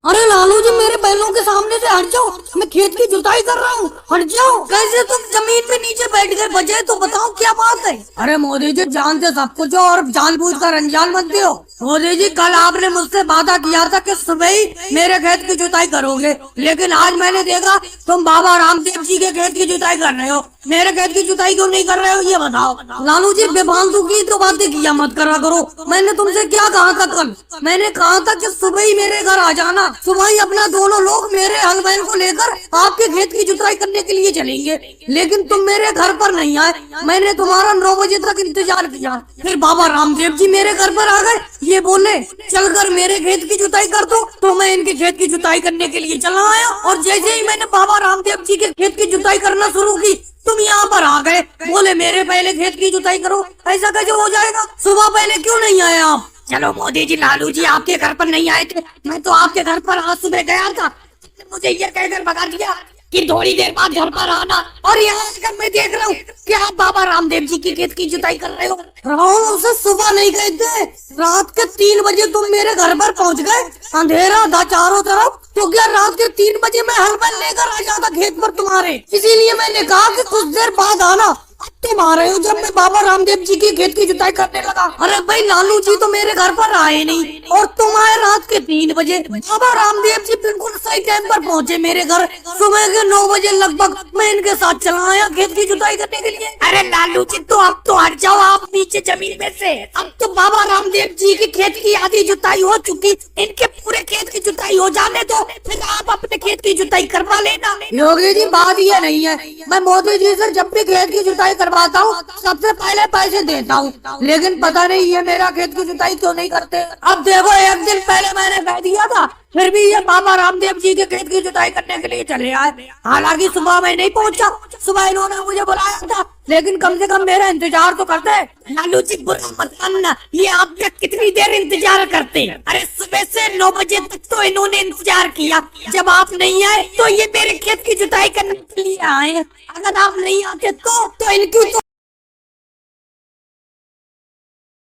अरे लालू जी, मेरे बैलों के सामने से हट जाओ, मैं खेत की जुताई कर रहा हूँ, हट जाओ। कैसे तुम जमीन पे नीचे बैठ कर बचे, तो बताओ क्या बात है। अरे मोदी जी, जानते सब कुछ हो और जानबूझ कर अनजान मत दियो। मोदी जी, कल आपने मुझसे वादा किया था कि सुबह ही मेरे खेत की जुताई करोगे, लेकिन आज मैंने देखा तुम बाबा रामदेव जी के खेत की जुताई कर रहे हो। मेरे खेत की जुताई क्यों नहीं कर रहे हो, ये बताओ। लालू जी, बेफालतू की तो बातें किया मत करा करो। मैंने तुमसे क्या कहा था कल? मैंने कहा था कि सुबह ही मेरे घर आ जाना, सुबह ही अपना दोनों लोग मेरे हल बैल को लेकर आपके खेत की जुताई करने के लिए चलेंगे, लेकिन तुम मेरे घर पर नहीं आए। मैंने तुम्हारा 9 बजे तक इंतजार किया, फिर बाबा रामदेव जी मेरे घर पर आ गए, ये बोले चलकर मेरे खेत की जुताई कर दो, तो मैं इनके खेत की जुताई करने के लिए चला आया। और जैसे ही मैंने बाबा रामदेव जी के खेत की जुताई करना शुरू की, तुम यहाँ पर आ गए, बोले मेरे पहले खेत की जुताई करो। ऐसा कैसे हो जाएगा? सुबह पहले क्यों नहीं आए आप? चलो मोदी जी, लालू जी आपके घर पर नहीं आए थे, मैं तो आपके घर पर आज सुबह गया था। मुझे ये कहकर भगा दिया कि थोड़ी देर बाद घर पर आना, और यहाँ आकर मैं देख रहा हूँ कि आप बाबा रामदेव जी की खेत की जुताई कर रहे हो। उसे सुबह नहीं गए थे, रात के 3 बजे तुम मेरे घर पर पहुँच गए, अंधेरा था चारों तरफ, तो क्या रात के 3 बजे मैं हल बैल लेकर आ जाता खेत पर तुम्हारे? इसीलिए मैंने कहा कि कुछ देर बाद आना। तुम आ रहे हो जब मैं बाबा रामदेव जी की खेत की जुताई करने लगा। अरे भाई, लालू जी तो मेरे घर पर आए नहीं, और तुम आए रात के 3 बजे। बाबा रामदेव जी बिल्कुल सही टाइम पर पहुंचे मेरे घर, सुबह के 9 बजे लगभग। मैं इनके साथ चला आया खेत की जुताई करने के लिए। अरे लालू जी, तो अब तो हट जाओ आप नीचे जमीन में से। अब तो बाबा रामदेव जी की खेत की आधी जुताई हो चुकी, इनके पूरे खेत की जुताई हो जाने दो, फिर आप अपने खेत की जुताई करवा लेना। योगी जी, बात ये नहीं है, मैं मोदी जी से जब भी खेत की जुताई करवाता हूँ सबसे पहले पैसे देता हूँ, लेकिन पता नहीं ये मेरा खेत की जुताई क्यों नहीं करते। अब देखो, एक दिन पहले मैंने कह दिया था, फिर भी ये बाबा रामदेव जी के खेत की जुताई करने के लिए चले आए। हालांकि सुबह मैं नहीं पहुंचा, सुबह इन्होंने मुझे बुलाया था, लेकिन कम से कम मेरा इंतजार तो करते। लालू जी, बुरा मत मानना, ये आप तक कितनी देर इंतजार करते हैं? अरे सुबह से 9 बजे तक तो इन्होंने इंतजार किया, जब आप नहीं आए तो ये मेरे खेत की जुताई करने के लिए आए। अगर आप नहीं आते तो इनकी